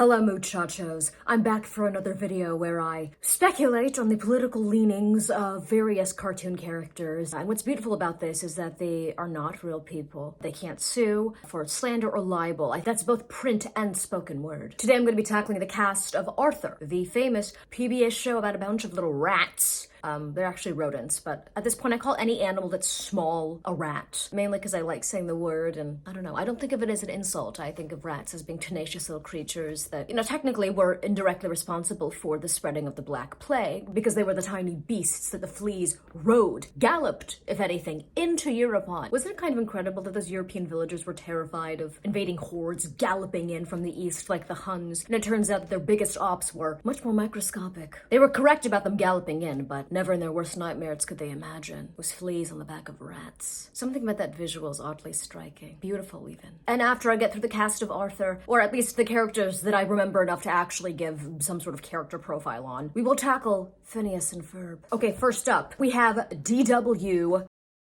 Hello muchachos, I'm back for another video where I speculate on the political leanings of various cartoon characters. And what's beautiful about this is that they are not real people. They can't sue for slander or libel. That's both print and spoken word. Today I'm going to be tackling the cast of Arthur, the famous PBS show about a bunch of little rats. They're actually rodents, but at this point I call any animal that's small a rat. Mainly because I like saying the word, and I don't know, I don't think of it as an insult. I think of rats as being tenacious little creatures that, technically were indirectly responsible for the spreading of the Black Plague, because they were the tiny beasts that the fleas rode, galloped, if anything, into Europe on. Wasn't it kind of incredible that those European villagers were terrified of invading hordes galloping in from the east like the Huns? And it turns out that their biggest ops were much more microscopic. They were correct about them galloping in, but never in their worst nightmares could they imagine was fleas on the back of rats. Something about that visual is oddly striking. Beautiful, even. And after I get through the cast of Arthur, or at least the characters that I remember enough to actually give some sort of character profile on, we will tackle Phineas and Ferb. Okay, first up, we have DW,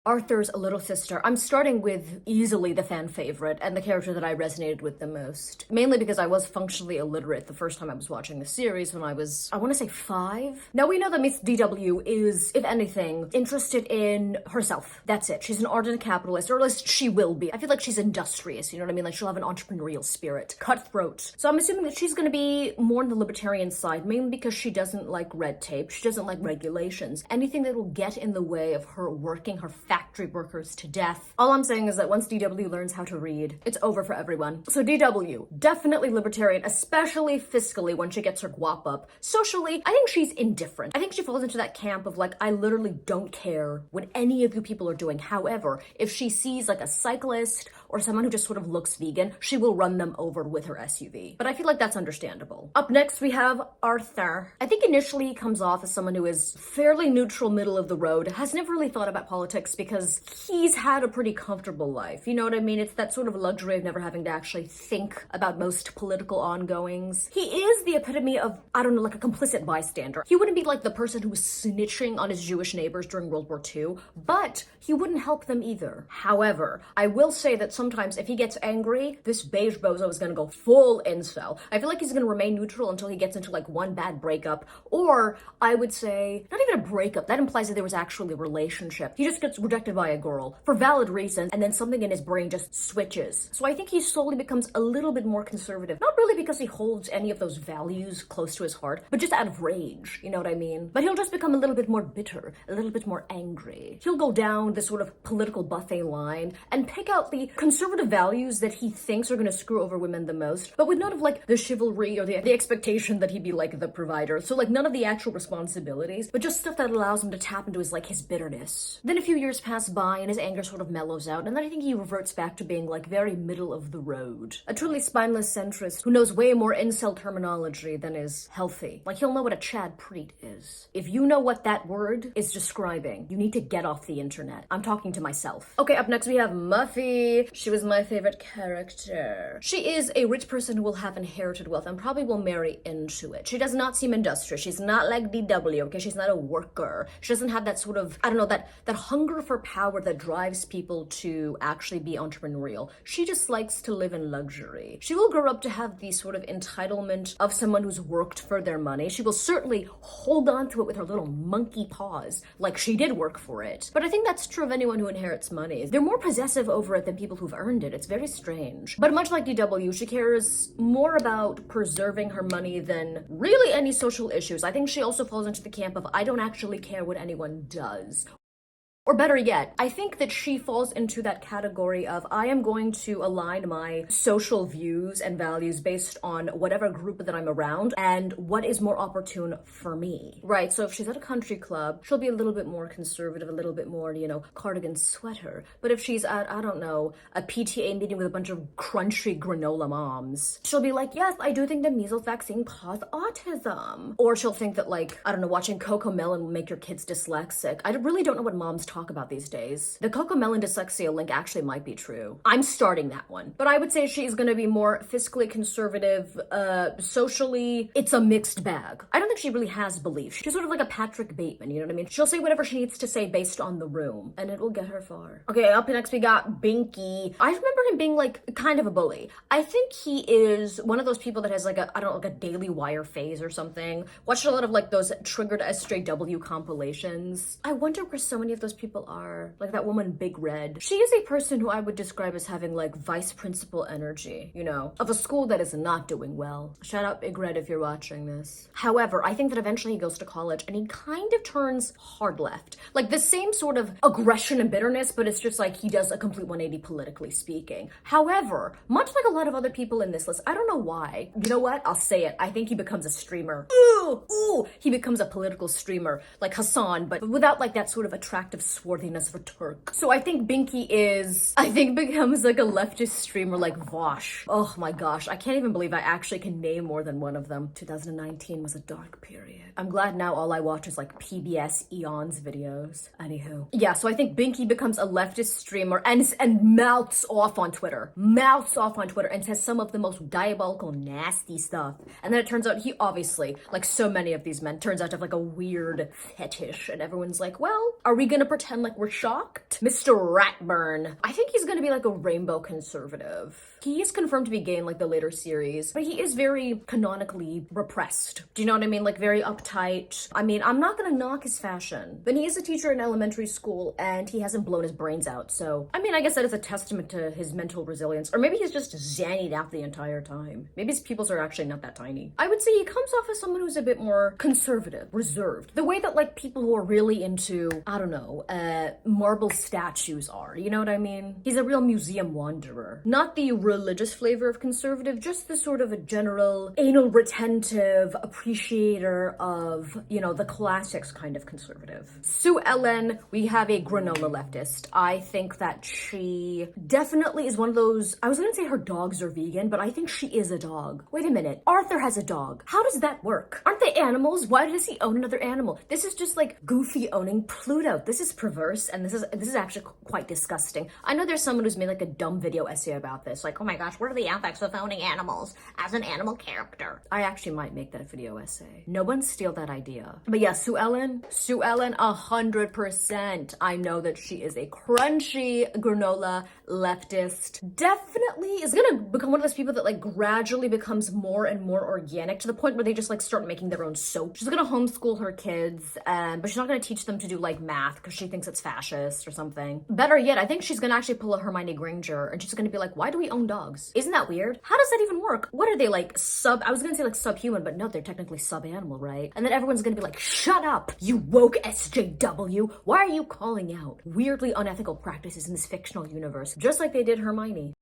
Arthur's little sister. I'm starting with easily the fan favorite and the character that I resonated with the most. Mainly because I was functionally illiterate the first time I was watching the series when I was, I want to say 5. Now we know that Miss DW is, if anything, interested in herself. That's it. She's an ardent capitalist, or at least she will be. I feel like she's industrious, you know what I mean? Like she'll have an entrepreneurial spirit. Cutthroat. So I'm assuming that she's going to be more on the libertarian side, mainly because she doesn't like red tape. She doesn't like regulations. Anything that will get in the way of her working her factory workers to death. All I'm saying is that once DW learns how to read, it's over for everyone. So DW, definitely libertarian, especially fiscally when she gets her guap up. Socially, I think she's indifferent. I think she falls into that camp of like, I literally don't care what any of you people are doing. However, if she sees like a cyclist or someone who just sort of looks vegan, she will run them over with her SUV. But I feel like that's understandable. Up next, we have Arthur. I think initially he comes off as someone who is fairly neutral, middle of the road, has never really thought about politics because he's had a pretty comfortable life. You know what I mean? It's that sort of luxury of never having to actually think about most political ongoings. He is the epitome of, I don't know, like a complicit bystander. He wouldn't be like the person who was snitching on his Jewish neighbors during World War II, but he wouldn't help them either. However, I will say that sometimes if he gets angry, this beige bozo is gonna go full incel. I feel like he's gonna remain neutral until he gets into like one bad breakup, or I would say, not even a breakup, that implies that there was actually a relationship. He just gets rejected by a girl for valid reasons, and then something in his brain just switches. So I think he slowly becomes a little bit more conservative. Not really because he holds any of those values close to his heart, but just out of rage, you know what I mean? But he'll just become a little bit more bitter, a little bit more angry. He'll go down this sort of political buffet line and pick out the conservative values that he thinks are gonna screw over women the most, but with none of like the chivalry or the expectation that he'd be like the provider. So like none of the actual responsibilities, but just stuff that allows him to tap into his bitterness. Then a few years pass by and his anger sort of mellows out, and then I think he reverts back to being like very middle of the road. A truly spineless centrist who knows way more incel terminology than is healthy. Like he'll know what a Chad Preet is. If you know what that word is describing, you need to get off the internet. I'm talking to myself. Okay, up next we have Muffy. She was my favorite character. She is a rich person who will have inherited wealth and probably will marry into it. She does not seem industrious. She's not like DW, okay? She's not a worker. She doesn't have that sort of, I don't know, that hunger for power that drives people to actually be entrepreneurial. She just likes to live in luxury. She will grow up to have the sort of entitlement of someone who's worked for their money. She will certainly hold on to it with her little monkey paws, like she did work for it. But I think that's true of anyone who inherits money. They're more possessive over it than people who've earned it. It's very strange. But much like DW, she cares more about preserving her money than really any social issues. I think she also falls into the camp of, I don't actually care what anyone does. Or better yet, I think that she falls into that category of, I am going to align my social views and values based on whatever group that I'm around and what is more opportune for me. Right, so if she's at a country club, she'll be a little bit more conservative, a little bit more, cardigan sweater. But if she's at, I don't know, a PTA meeting with a bunch of crunchy granola moms, she'll be like, yes, I do think the measles vaccine caused autism. Or she'll think that like, I don't know, watching Coco Melon will make your kids dyslexic. I really don't know what moms talk talk about these days. The Cocomelon dyslexia link actually might be true. I'm starting that one. But I would say she's gonna be more fiscally conservative, socially, it's a mixed bag. I don't think she really has beliefs. She's sort of like a Patrick Bateman, you know what I mean? She'll say whatever she needs to say based on the room, and it will get her far. Okay, up next we got Binky. I remember him being like kind of a bully. I think he is one of those people that has like a, I don't know, like a Daily Wire phase or something. Watched a lot of like those triggered SJW compilations. I wonder where so many of those people are. Like that woman Big Red. She is a person who I would describe as having like vice principal energy, you know, of a school that is not doing well. Shout out Big Red if you're watching this. However, I think that eventually he goes to college and he kind of turns hard left. Like the same sort of aggression and bitterness, but it's just like he does a complete 180 politically speaking. However, much like a lot of other people in this list, I don't know why. You know what? I'll say it. I think he becomes a streamer. Ooh, he becomes a political streamer like Hassan, but without like that sort of attractive swarthiness of a Turk. So I think Binky becomes like a leftist streamer like Vosh. Oh my gosh, I can't even believe I actually can name more than one of them. 2019 was a dark period. I'm glad now all I watch is like PBS Eons videos. Anywho. Yeah, so I think Binky becomes a leftist streamer and mouths off on Twitter. Mouths off on Twitter and says some of the most diabolical, nasty stuff. And then it turns out he obviously, like so many of these men, turns out to have like a weird fetish. And everyone's like, well, are we gonna pretend like we're shocked? Mr. Ratburn. I think he's gonna be like a rainbow conservative. He is confirmed to be gay in like the later series, but he is very canonically repressed. Do you know what I mean? Like very uptight. I mean, I'm not gonna knock his fashion, but he is a teacher in elementary school and he hasn't blown his brains out. So, I mean, I guess that is a testament to his mental resilience. Or maybe he's just zannied out the entire time. Maybe his pupils are actually not that tiny. I would say he comes off as someone who's a bit more conservative, reserved. The way that like people who are really into, I don't know, marble statues are. You know what I mean? He's a real museum wanderer. Not the religious flavor of conservative, just the sort of a general anal retentive appreciator of, you know, the classics kind of conservative. Sue Ellen, we have a granola leftist. I think that she definitely is one of those, I was gonna say her dogs are vegan, but I think she is a dog. Wait a minute, Arthur has a dog. How does that work? Aren't they animals? Why does he own another animal? This is just like Goofy owning Pluto. This is perverse, and this is actually quite disgusting. I know there's someone who's made like a dumb video essay about this, like, oh my gosh, what are the effects of owning animals as an animal character? I actually might make that a video essay. No one steal that idea. But yeah, Sue Ellen, 100%. I know that she is a crunchy granola leftist. Definitely is gonna become one of those people that like gradually becomes more and more organic to the point where they just like start making their own soap. She's gonna homeschool her kids, but she's not gonna teach them to do like math because she thinks it's fascist or something. Better yet, I think she's gonna actually pull a Hermione Granger and she's gonna be like, why do we own dogs? Isn't that weird? How does that even work? What are they like I was gonna say like subhuman, but no, they're technically sub-animal, right? And then everyone's gonna be like, shut up, you woke SJW. Why are you calling out weirdly unethical practices in this fictional universe? Just like they did Hermione.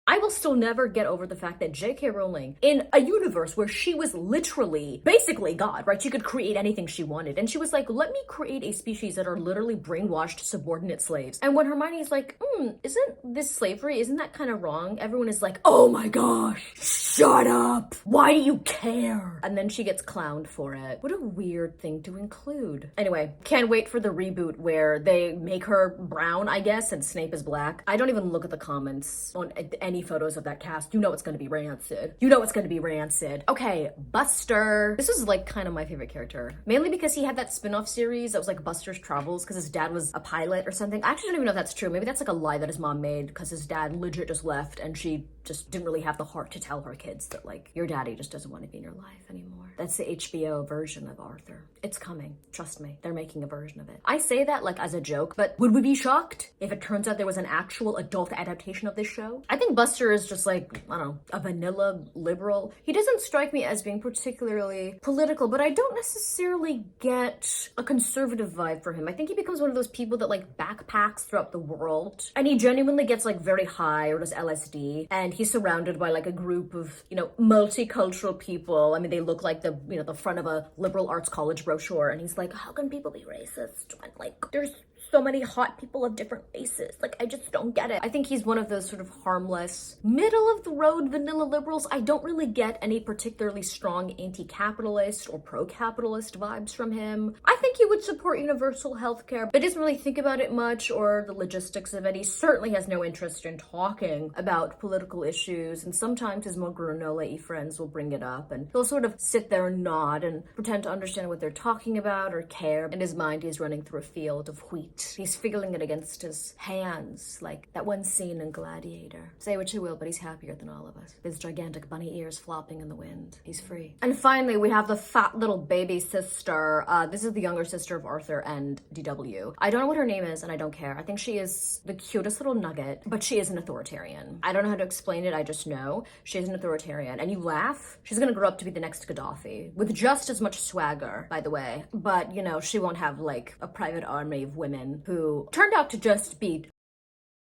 I will still never get over the fact that J.K. Rowling, in a universe where she was literally, basically God, right? She could create anything she wanted. And she was like, let me create a species that are literally brainwashed subordinate slaves. And when Hermione's like, isn't this slavery? Isn't that kind of wrong? Everyone is like, oh my gosh, shut up. Why do you care? And then she gets clowned for it. What a weird thing to include. Anyway, can't wait for the reboot where they make her brown, I guess, and Snape is black. I don't even look at the comments on any photos of that cast. You know it's gonna be rancid. You know it's gonna be rancid. Okay, Buster. This is like kind of my favorite character. Mainly because he had that spin-off series that was like Buster's Travels because his dad was a pilot or something. I actually don't even know if that's true. Maybe that's like a lie that his mom made because his dad legit just left and she just didn't really have the heart to tell her kids that like, your daddy just doesn't want to be in your life anymore. That's the HBO version of Arthur. It's coming. Trust me. They're making a version of it. I say that like as a joke, but would we be shocked if it turns out there was an actual adult adaptation of this show? I think Buster is just like, I don't know, a vanilla liberal. He doesn't strike me as being particularly political, but I don't necessarily get a conservative vibe for him. I think he becomes one of those people that like backpacks throughout the world and he genuinely gets like very high or does LSD and he's surrounded by like a group of, you know, multicultural people. I mean, they look like the, you know, the front of a liberal arts college brochure and he's like, how can people be racist when like there's so many hot people of different races. Like, I just don't get it. I think he's one of those sort of harmless, middle-of-the-road vanilla liberals. I don't really get any particularly strong anti-capitalist or pro-capitalist vibes from him. I think he would support universal health care, but doesn't really think about it much or the logistics of it. He certainly has no interest in talking about political issues, and sometimes his more granola-y friends will bring it up, and he'll sort of sit there and nod and pretend to understand what they're talking about or care. In his mind, he's running through a field of wheat. He's fiddling it against his hands, like that one scene in Gladiator. Say what you will, but he's happier than all of us. His gigantic bunny ears flopping in the wind. He's free. And finally, we have the fat little baby sister. This is the younger sister of Arthur and DW. I don't know what her name is, and I don't care. I think she is the cutest little nugget, but she is an authoritarian. I don't know how to explain it, I just know she is an authoritarian. And you laugh, she's gonna grow up to be the next Gaddafi, with just as much swagger, by the way. But, you know, she won't have, like, a private army of women who turned out to just be...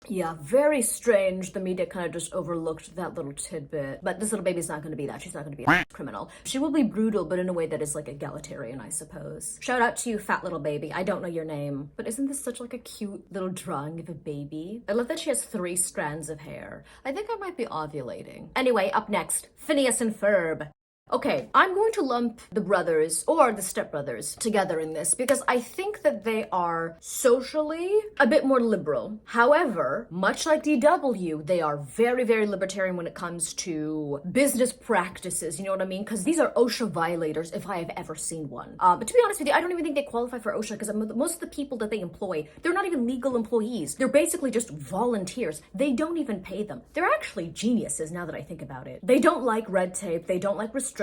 Yeah, very strange. The media kind of just overlooked that little tidbit. But this little baby's not going to be that. She's not going to be a criminal. She will be brutal, but in a way that is, like, egalitarian, I suppose. Shout out to you, fat little baby. I don't know your name, but isn't this such, like, a cute little drawing of a baby? I love that she has 3 strands of hair. I think I might be ovulating. Anyway, up next, Phineas and Ferb. Okay, I'm going to lump the brothers, or the stepbrothers, together in this because I think that they are socially a bit more liberal. However, much like DW, they are very, very libertarian when it comes to business practices, you know what I mean? Because these are OSHA violators, if I have ever seen one. But to be honest with you, I don't even think they qualify for OSHA because most of the people that they employ, they're not even legal employees. They're basically just volunteers. They don't even pay them. They're actually geniuses now that I think about it. They don't like red tape. They don't like restrictions.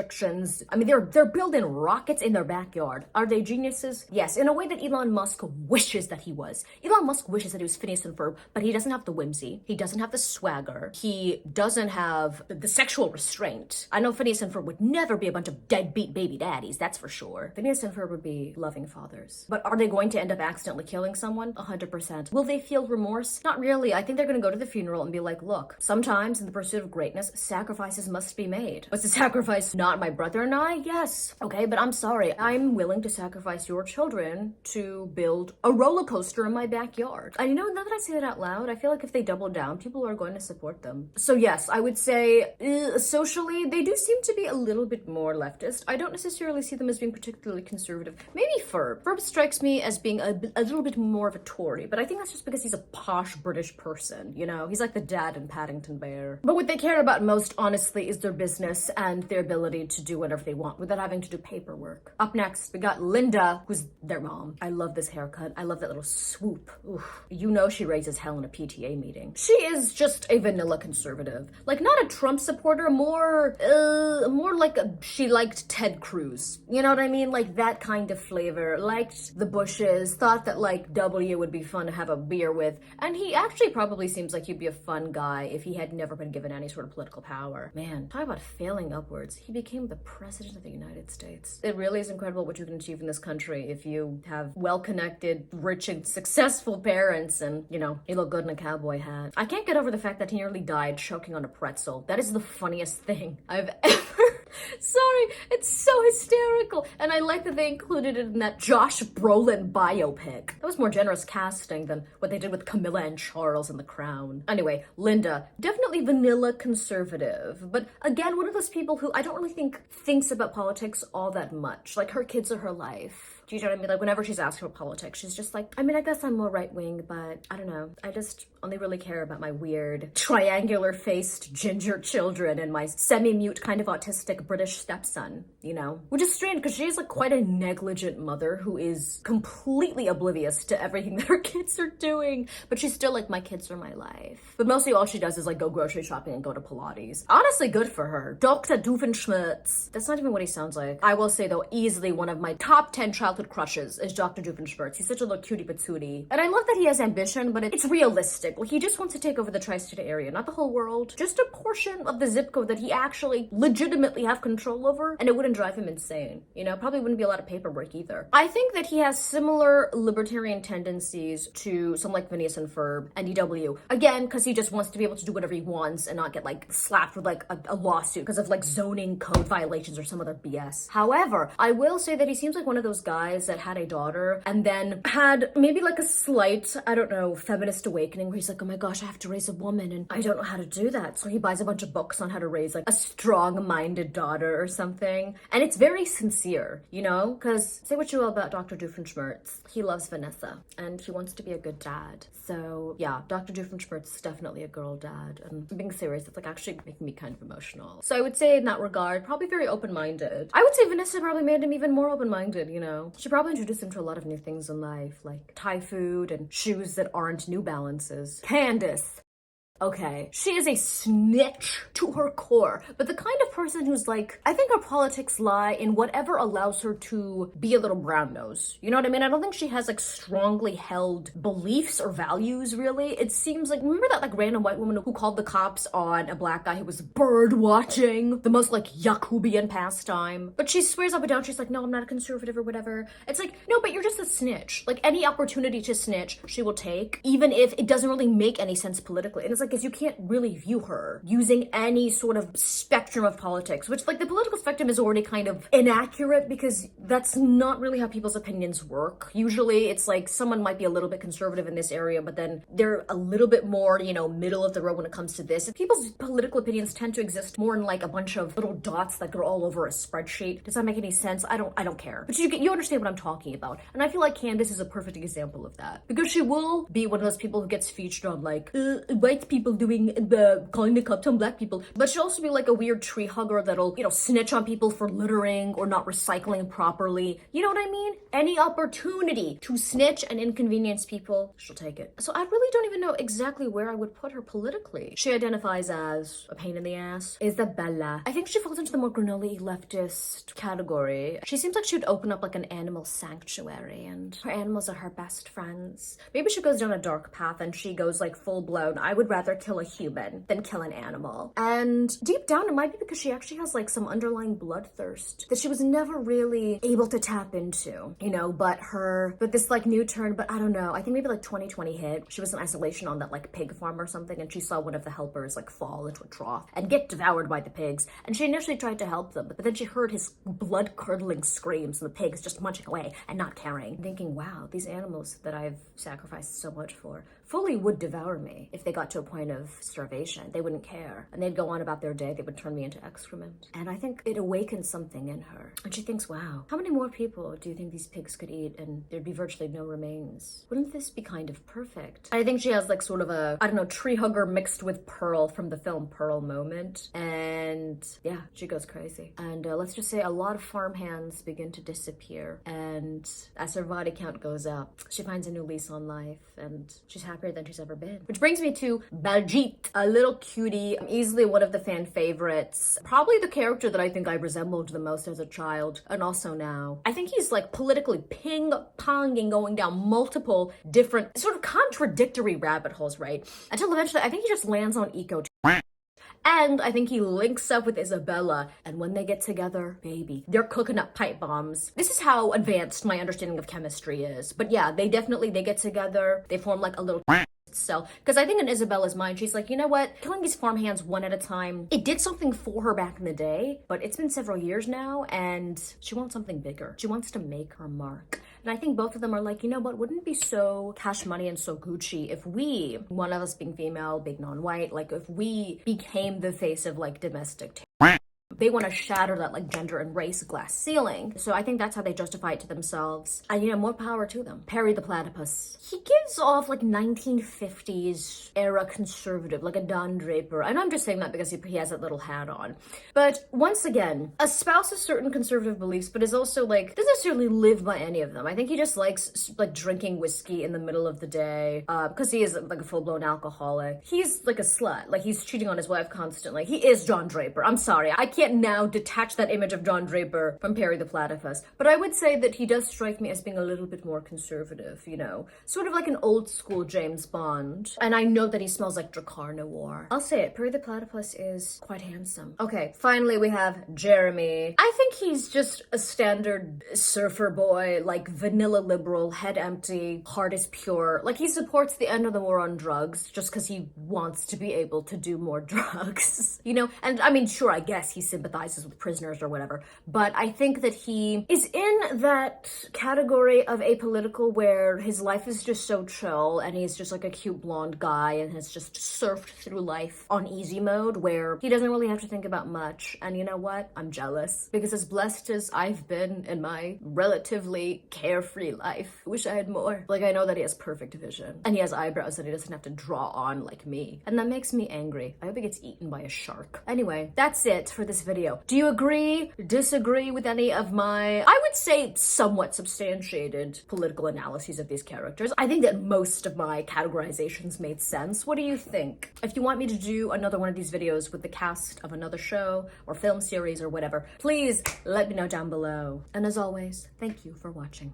I mean, they're building rockets in their backyard. Are they geniuses? Yes, in a way that Elon Musk wishes that he was. Elon Musk wishes that he was Phineas and Ferb, but he doesn't have the whimsy. He doesn't have the swagger. He doesn't have the sexual restraint. I know Phineas and Ferb would never be a bunch of deadbeat baby daddies, that's for sure. Phineas and Ferb would be loving fathers. But are they going to end up accidentally killing someone? 100%. Will they feel remorse? Not really. I think they're going to go to the funeral and be like, look, sometimes in the pursuit of greatness, sacrifices must be made. Was the sacrifice not my brother and I? Yes. Okay, but I'm sorry. I'm willing to sacrifice your children to build a roller coaster in my backyard. And you know, now that I say that out loud, I feel like if they double down, people are going to support them. So yes, I would say socially, they do seem to be a little bit more leftist. I don't necessarily see them as being particularly conservative. Maybe Ferb. Ferb strikes me as being a little bit more of a Tory, but I think that's just because he's a posh British person, you know? He's like the dad in Paddington Bear. But what they care about most, honestly, is their business and their ability to do whatever they want without having to do paperwork. Up next, we got Linda, who's their mom. I love this haircut. I love that little swoop. Oof. You know she raises hell in a PTA meeting. She is just a vanilla conservative. Like, not a Trump supporter, more like she liked Ted Cruz. You know what I mean? Like, that kind of flavor. Liked the Bushes, thought that, like, W would be fun to have a beer with, and he actually probably seems like he'd be a fun guy if he had never been given any sort of political power. Man, talk about failing upwards. He became the president of the United States. It really is incredible what you can achieve in this country if you have well-connected, rich, and successful parents and, you know, you look good in a cowboy hat. I can't get over the fact that he nearly died choking on a pretzel. That is the funniest thing I've ever... Sorry, it's so hysterical. And I like that they included it in that Josh Brolin biopic. That was more generous casting than what they did with Camilla and Charles in The Crown. Anyway, Linda, definitely vanilla conservative, but again, one of those people who I don't really think thinks about politics all that much. Like, her kids are her life. Do you know what I mean? Like, whenever she's asked about politics, she's just like, I mean, I guess I'm more right-wing, but I don't know. I just only really care about my weird, triangular-faced ginger children and my semi-mute kind of autistic British stepson, you know? Which is strange, because she's, like, quite a negligent mother who is completely oblivious to everything that her kids are doing. But she's still like, my kids are my life. But mostly all she does is, like, go grocery shopping and go to Pilates. Honestly, good for her. Dr. Doofenshmirtz. That's not even what he sounds like. I will say, though, easily one of my top 10 childhood crushes is Dr. Doofenshmirtz. He's such a little cutie patootie. And I love that he has ambition, but it's realistic. Like, he just wants to take over the tri-state area, not the whole world. Just a portion of the zip code that he actually legitimately have control over, and it wouldn't drive him him insane. You know, probably wouldn't be a lot of paperwork either. I think that he has similar libertarian tendencies to some like Phineas and Ferb and EW. Again, because he just wants to be able to do whatever he wants and not get like slapped with like a lawsuit because of like zoning code violations or some other BS. However, I will say that he seems like one of those guys that had a daughter and then had maybe like a slight, I don't know, feminist awakening where he's like, oh my gosh, I have to raise a woman and I don't know how to do that. So he buys a bunch of books on how to raise like a strong-minded daughter or something. And it's very sincere, you know? Because say what you will about Dr. Doofenshmirtz, he loves Vanessa and he wants to be a good dad. So yeah, Dr. Doofenshmirtz is definitely a girl dad. And being serious, it's like actually making me kind of emotional. So I would say in that regard, probably very open-minded. I would say Vanessa probably made him even more open-minded, you know? She probably introduced him to a lot of new things in life, like Thai food and shoes that aren't New Balances. Candace. Okay, she is a snitch to her core, but the kind of person who's like, I think her politics lie in whatever allows her to be a little brown nose. You know what I mean? I don't think she has like strongly held beliefs or values, really. It seems like, remember that like random white woman who called the cops on a black guy who was bird watching? The most like Yakubian pastime. But she swears up and down, she's like, no, I'm not a conservative or whatever. It's like, no, but you're just a snitch. Like any opportunity to snitch, she will take, even if it doesn't really make any sense politically. And it's like, because you can't really view her using any sort of spectrum of politics, which like the political spectrum is already kind of inaccurate because that's not really how people's opinions work. Usually it's like someone might be a little bit conservative in this area, but then they're a little bit more, you know, middle of the road when it comes to this. People's political opinions tend to exist more in like a bunch of little dots that go all over a spreadsheet. Does that make any sense? I don't care. But you understand what I'm talking about. And I feel like Candace is a perfect example of that because she will be one of those people who gets featured on like white people doing calling the cops on black people, but she'll also be like a weird tree hugger that'll, you know, snitch on people for littering or not recycling properly. You know what I mean? Any opportunity to snitch and inconvenience people, she'll take it. So I really don't even know exactly where I would put her politically. She identifies as a pain in the ass. Isabella. I think she falls into the more granola leftist category. She seems like she would open up like an animal sanctuary and her animals are her best friends. Maybe she goes down a dark path and she goes like full blown, I would rather kill a human than kill an animal. And deep down, it might be because she actually has like some underlying bloodthirst that she was never really able to tap into, you know, but this like new turn, but I don't know. I think maybe like 2020 hit. She was in isolation on that like pig farm or something and she saw one of the helpers like fall into a trough and get devoured by the pigs. And she initially tried to help them, but then she heard his blood-curdling screams and the pigs just munching away and not caring. Thinking, wow, these animals that I've sacrificed so much for fully would devour me if they got to a point of starvation. They wouldn't care. And they'd go on about their day. They would turn me into excrement. And I think it awakened something in her. And she thinks, wow, how many more people do you think these pigs could eat and there'd be virtually no remains? Wouldn't this be kind of perfect? I think she has like sort of a, I don't know, tree hugger mixed with Pearl from the film Pearl moment. And yeah, she goes crazy. And let's just say a lot of farmhands begin to disappear. And as her body count goes up, she finds a new lease on life and she's happier than she's ever been. Which brings me to Baljeet, a little cutie, easily one of the fan favorites. Probably the character that I think I resembled the most as a child and also now. I think he's like politically ping-ponging, going down multiple different sort of contradictory rabbit holes, right? Until eventually I think he just lands on eco. And I think he links up with Isabella, and when they get together, baby, they're cooking up pipe bombs. This is how advanced my understanding of chemistry is. But yeah, they get together, they form like a little cell. Because I think in Isabella's mind, she's like, you know what? Killing these farmhands one at a time, it did something for her back in the day, but it's been several years now, and she wants something bigger. She wants to make her mark. And I think both of them are like, you know what, wouldn't it be so cash money and so Gucci if we, one of us being female, big non-white, like if we became the face of like domestic they want to shatter that like gender and race glass ceiling. So I think that's how they justify it to themselves. And you know, more power to them. Perry the platypus. He gives off like 1950s era conservative, like a Don Draper. And I'm just saying that because he has that little hat on. But once again, espouses certain conservative beliefs, but is also like, doesn't necessarily live by any of them. I think he just likes like drinking whiskey in the middle of the day because he is like a full-blown alcoholic. He's like a slut. Like he's cheating on his wife constantly. He is John Draper. I'm sorry. I can't now detach that image of Don Draper from Perry the Platypus, but I would say that he does strike me as being a little bit more conservative, you know? Sort of like an old school James Bond. And I know that he smells like Dracar Noir. I'll say it, Perry the Platypus is quite handsome. Okay, finally we have Jeremy. I think he's just a standard surfer boy, like vanilla liberal, head empty, heart is pure. Like he supports the end of the war on drugs just because he wants to be able to do more drugs, you know? And I mean, sure, I guess he sympathizes with prisoners or whatever, but I think that he is in that category of apolitical where his life is just so chill and he's just like a cute blonde guy and has just surfed through life on easy mode where he doesn't really have to think about much. And you know what? I'm jealous because as blessed as I've been in my relatively carefree life, I wish I had more. Like I know that he has perfect vision and he has eyebrows that he doesn't have to draw on like me. And that makes me angry. I hope he gets eaten by a shark. Anyway, that's it for this video. Do you agree, disagree with any of my, I would say, somewhat substantiated political analyses of these characters? I think that most of my categorizations made sense. What do you think? If you want me to do another one of these videos with the cast of another show or film series or whatever, please let me know down below. And as always, thank you for watching.